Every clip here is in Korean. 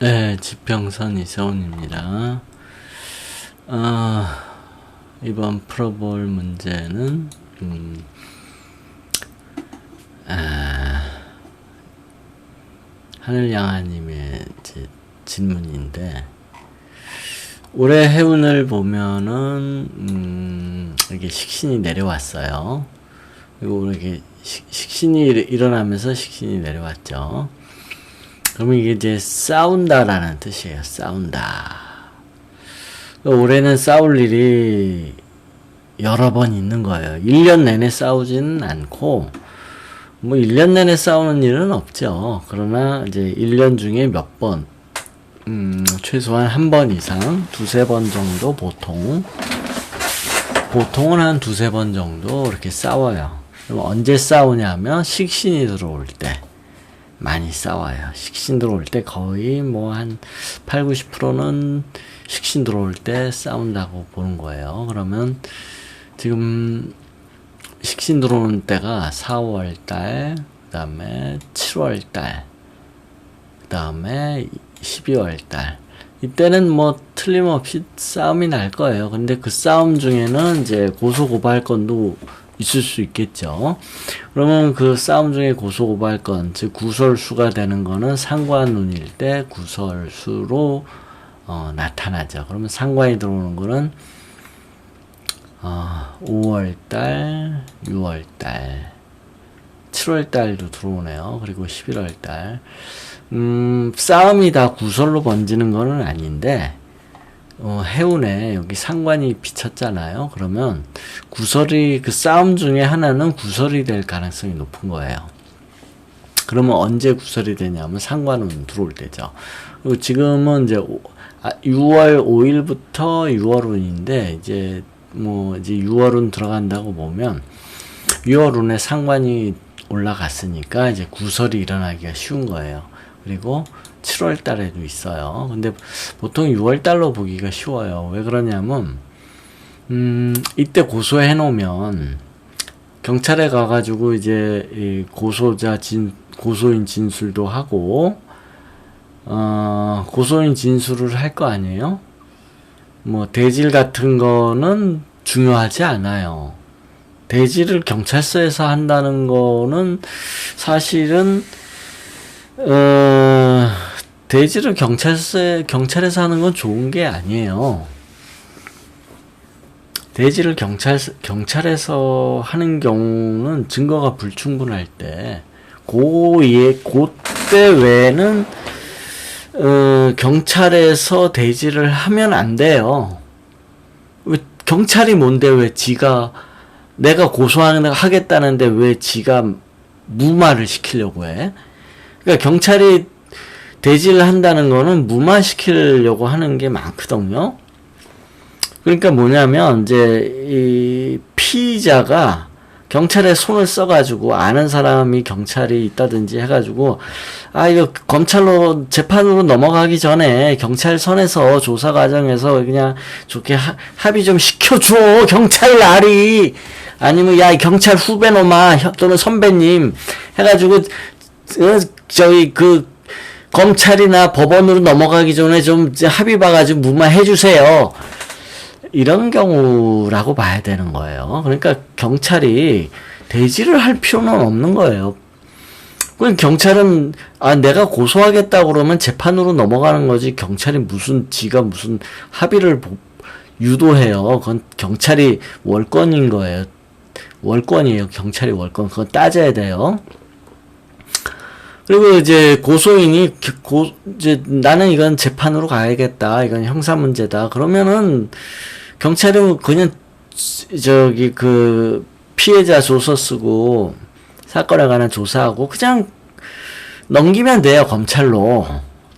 네, 지평선 이세훈입니다. 이번 풀어볼 문제는 하늘양아님의 질문인데, 올해 해운을 보면은 이렇게 식신이 내려왔어요. 그리고 이렇게 식신이 일어나면서 식신이 내려왔죠. 그러면 이게 이제 싸운다라는 뜻이에요. 싸운다. 올해는 싸울 일이 여러 번 있는 거예요. 1년 내내 싸우지는 않고, 1년 내내 싸우는 일은 없죠. 그러나 이제 1년 중에 몇 번, 최소한 한 번 이상, 두세 번 정도 보통은 한 두세 번 정도 이렇게 싸워요. 그럼 언제 싸우냐면 식신이 들어올 때. 많이 싸워요. 식신 들어올 때 거의 한 8, 90%는 식신 들어올 때 싸운다고 보는 거예요. 그러면 지금 식신 들어오는 때가 4월 달, 그 다음에 7월 달, 그 다음에 12월 달. 이때는 틀림없이 싸움이 날 거예요. 근데 그 싸움 중에는 이제 고소고발건도 있을 수 있겠죠. 그러면 그 싸움 중에 고소고발건, 즉 구설수가 되는 거는 상관운일 때 구설수로 나타나죠. 그러면 상관이 들어오는 거는 5월달, 6월달, 7월달도 들어오네요. 그리고 11월달. 싸움이 다 구설로 번지는 거는 아닌데, 해운에 여기 상관이 비쳤잖아요. 그러면 구설이, 그 싸움 중에 하나는 구설이 될 가능성이 높은 거예요. 그러면 언제 구설이 되냐면 상관은 들어올 때죠. 그리고 지금은 이제 6월 5일부터 6월운인데, 이제 6월운 들어간다고 보면 6월운에 상관이 올라갔으니까 이제 구설이 일어나기가 쉬운 거예요. 그리고 7월 달에도 있어요. 근데 보통 6월 달로 보기가 쉬워요. 왜 그러냐면, 이때 고소해 놓으면, 경찰에 가가지고 이제, 이 고소인 진술도 하고, 고소인 진술을 할 거 아니에요? 대질 같은 거는 중요하지 않아요. 대질을 경찰서에서 한다는 거는 사실은, 대지를 경찰에서 하는 건 좋은 게 아니에요. 대지를 경찰에서 하는 경우는 증거가 불충분할 때, 그때 외에는, 경찰에서 대지를 하면 안 돼요. 왜, 경찰이 뭔데 왜 내가 하겠다는데 왜 지가 무마를 시키려고 해? 그러니까 경찰이 대지를 한다는 거는 무마시키려고 하는 게 많거든요. 그러니까 뭐냐면, 이제, 이 피의자가 경찰에 손을 써가지고, 아는 사람이 경찰이 있다든지 해가지고, 이거 검찰로, 재판으로 넘어가기 전에 경찰선에서 조사 과정에서 그냥 좋게 합의 좀 시켜줘, 경찰 날이. 아니면, 야, 경찰 후배놈아, 또는 선배님, 해가지고, 검찰이나 법원으로 넘어가기 전에 좀 합의 봐가지고 무마해주세요. 이런 경우라고 봐야 되는 거예요. 그러니까 경찰이 대지를 할 필요는 없는 거예요. 그럼 경찰은, 내가 고소하겠다 그러면 재판으로 넘어가는 거지, 경찰이 지가 무슨 합의를 유도해요. 그건 경찰이 월권인 거예요. 월권이에요. 경찰이 월권. 그건 따져야 돼요. 그리고 이제 고소인이 이제 나는 이건 재판으로 가야겠다. 이건 형사 문제다. 그러면은 경찰은 그냥 피해자 조서 쓰고 사건에 관한 조사하고 그냥 넘기면 돼요. 검찰로.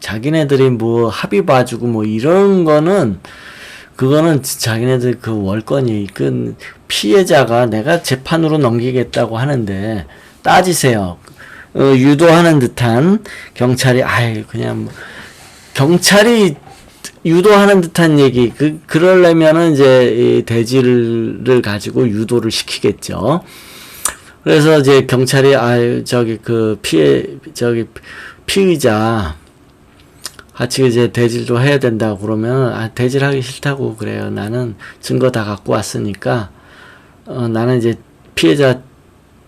자기네들이 합의 봐주고 이런 거는, 그거는 자기네들 월권이, 피해자가 내가 재판으로 넘기겠다고 하는데 따지세요. 유도하는 듯한 경찰이, 경찰이 유도하는 듯한 얘기, 그러려면은 이제 이 대지를 가지고 유도를 시키겠죠. 그래서 이제 경찰이, 피의자, 같이 이제 대질도 해야 된다고 그러면 대질하기 싫다고 그래요. 나는 증거 다 갖고 왔으니까 나는 이제 피해자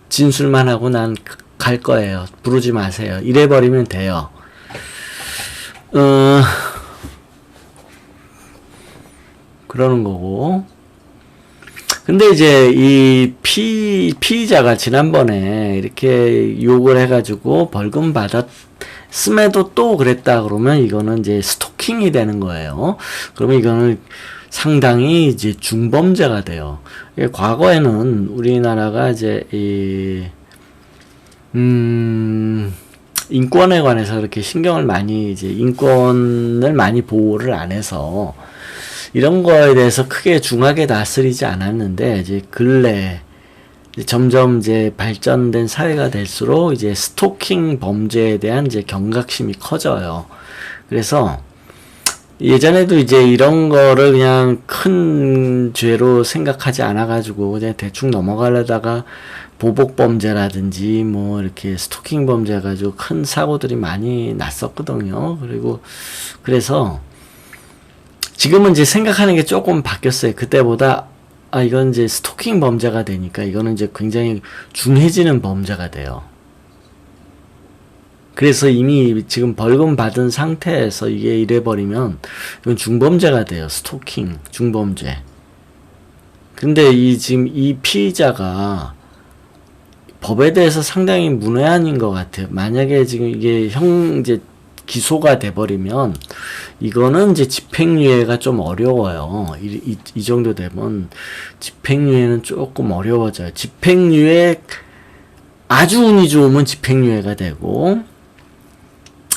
진술만 하고 난 갈 거예요. 부르지 마세요. 이래버리면 돼요. 그러는 거고. 근데 이제 이 피의자가 지난번에 이렇게 욕을 해가지고 벌금 받았음에도 또 그랬다 그러면 이거는 이제 스토킹이 되는 거예요. 그러면 이거는 상당히 이제 중범죄가 돼요. 과거에는 우리나라가 이제 인권에 관해서 이렇게 신경을 많이 이제 인권을 많이 보호를 안 해서 이런 거에 대해서 크게 중하게 다스리지 않았는데 이제 근래 점점 이제 발전된 사회가 될수록 이제 스토킹 범죄에 대한 이제 경각심이 커져요. 그래서 예전에도 이제 이런 거를 그냥 큰 죄로 생각하지 않아가지고 그냥 대충 넘어가려다가 보복범죄라든지 뭐 이렇게 스토킹 범죄 가지고 큰 사고들이 많이 났었거든요. 그래서 지금은 이제 생각하는 게 조금 바뀌었어요. 그때보다 이건 이제 스토킹 범죄가 되니까 이거는 이제 굉장히 중해지는 범죄가 돼요. 그래서 이미 지금 벌금 받은 상태에서 이게 이래버리면 이건 중범죄가 돼요. 스토킹 중범죄. 근데 지금 이 피의자가 법에 대해서 상당히 문외한인 것 같아요. 만약에 지금 이게 이제 기소가 돼버리면 이거는 이제 집행유예가 좀 어려워요. 이 정도 되면 집행유예는 조금 어려워져요. 집행유예 아주 운이 좋으면 집행유예가 되고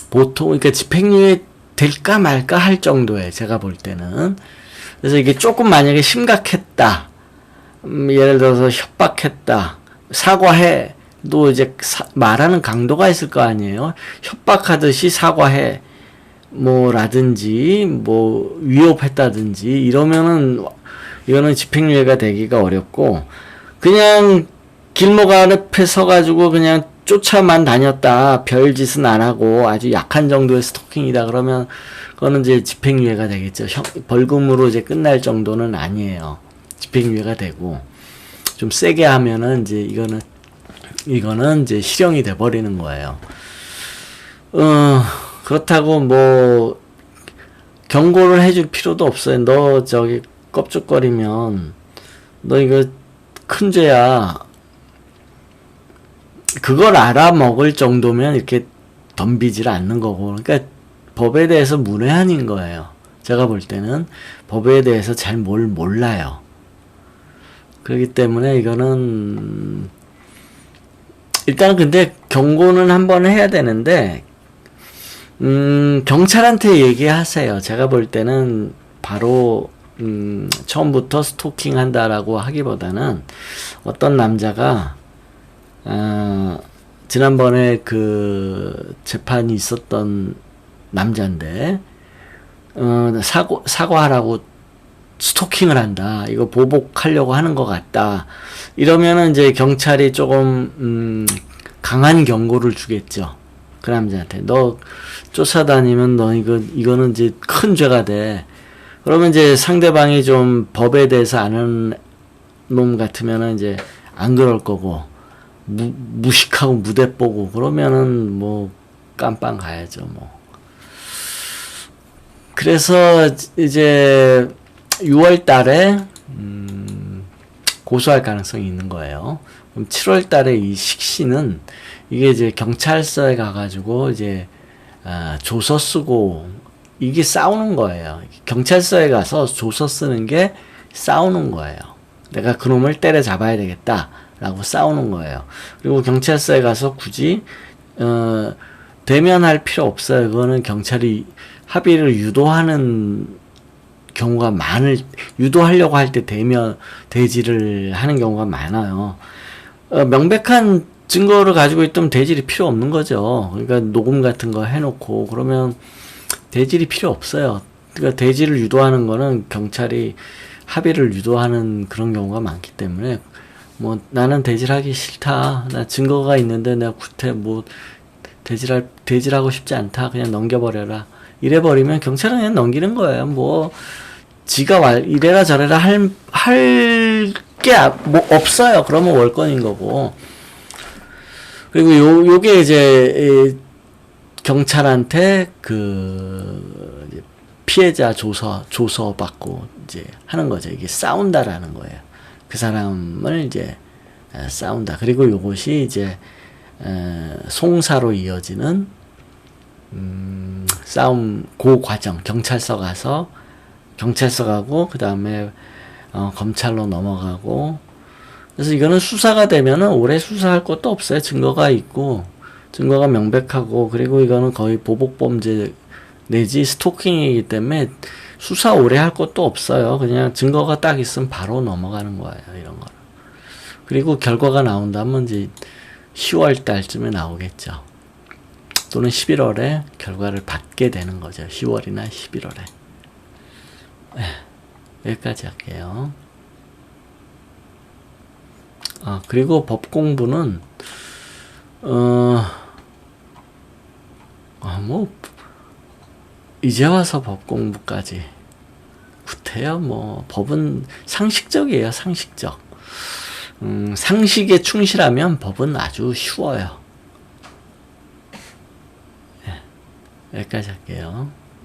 보통 그러니까 집행유예 될까 말까 할 정도에 제가 볼 때는. 그래서 이게 조금 만약에 심각했다. 예를 들어서 협박했다. 사과해. 또 이제 말하는 강도가 있을 거 아니에요. 협박하듯이 사과해. 라든지 위협했다든지 이러면은 이거는 집행유예가 되기가 어렵고 그냥 길목 앞에 서가지고 그냥 쫓아만 다녔다. 별짓은 안 하고 아주 약한 정도의 스토킹이다. 그러면 그거는 이제 집행유예가 되겠죠. 벌금으로 이제 끝날 정도는 아니에요. 집행유예가 되고 좀 세게 하면은 이제 이거는 이제 실형이 돼 버리는 거예요. 그렇다고 경고를 해줄 필요도 없어요. 너 저기 껍죽거리면 너 이거 큰 죄야. 그걸 알아먹을 정도면 이렇게 덤비질 않는 거고. 그러니까 법에 대해서 문외한인 거예요. 제가 볼 때는 법에 대해서 잘 몰라요. 그렇기 때문에 이거는 일단 근데 경고는 한번 해야 되는데 경찰한테 얘기하세요. 제가 볼 때는 바로 처음부터 스토킹 한다라고 하기보다는 어떤 남자가 지난번에 그 재판이 있었던 남자인데 사과하라고 스토킹을 한다. 이거 보복하려고 하는 것 같다. 이러면은 이제 경찰이 조금 강한 경고를 주겠죠. 그 남자한테 너 쫓아다니면 너 이거는 이제 큰 죄가 돼. 그러면 이제 상대방이 좀 법에 대해서 아는 놈 같으면은 이제 안 그럴 거고 무식하고 무대 보고 그러면은 깜빵 가야죠. 그래서 이제 6월 달에 고소할 가능성이 있는 거예요. 그럼 7월 달에 이 식씨는 이게 이제 경찰서에 가가지고 이제 조서 쓰고 이게 싸우는 거예요. 경찰서에 가서 조서 쓰는 게 싸우는 거예요. 내가 그놈을 때려잡아야 되겠다라고 싸우는 거예요. 그리고 경찰서에 가서 굳이 대면할 필요 없어요. 그거는 경찰이 합의를 유도하는 경우가 유도하려고 할 때 대지를 하는 경우가 많아요. 명백한 증거를 가지고 있다면 대질이 필요 없는 거죠. 그러니까 녹음 같은 거 해놓고 그러면 대질이 필요 없어요. 그러니까 대질을 유도하는 거는 경찰이 합의를 유도하는 그런 경우가 많기 때문에 나는 대질하기 싫다. 나 증거가 있는데 내가 대질하고 싶지 않다. 그냥 넘겨버려라. 이래버리면 경찰은 그냥 넘기는 거예요. 뭐 지가 이래라 저래라 할 게 뭐 없어요. 그러면 월권인 거고. 그리고 요게 이제 경찰한테 그 피해자 조서 받고 이제 하는 거죠. 이게 싸운다라는 거예요. 그 사람을 이제 싸운다. 그리고 요것이 이제 송사로 이어지는 싸움 그 과정. 경찰서 가고 그 다음에 검찰로 넘어가고. 그래서 이거는 수사가 되면은 오래 수사할 것도 없어요. 증거가 있고 증거가 명백하고, 그리고 이거는 거의 보복범죄 내지 스토킹이기 때문에 수사 오래 할 것도 없어요. 그냥 증거가 딱 있으면 바로 넘어가는 거예요. 이런 거는. 그리고 결과가 나온다면 이제 10월 달쯤에 나오겠죠. 또는 11월에 결과를 받게 되는 거죠. 10월이나 11월에. 여기까지 할게요. 그리고 법 공부는 뭐 이제 와서 법 공부까지 구태여. 뭐 법은 상식적이에요. 상식적. 상식에 충실하면 법은 아주 쉬워요. 여기까지 할게요.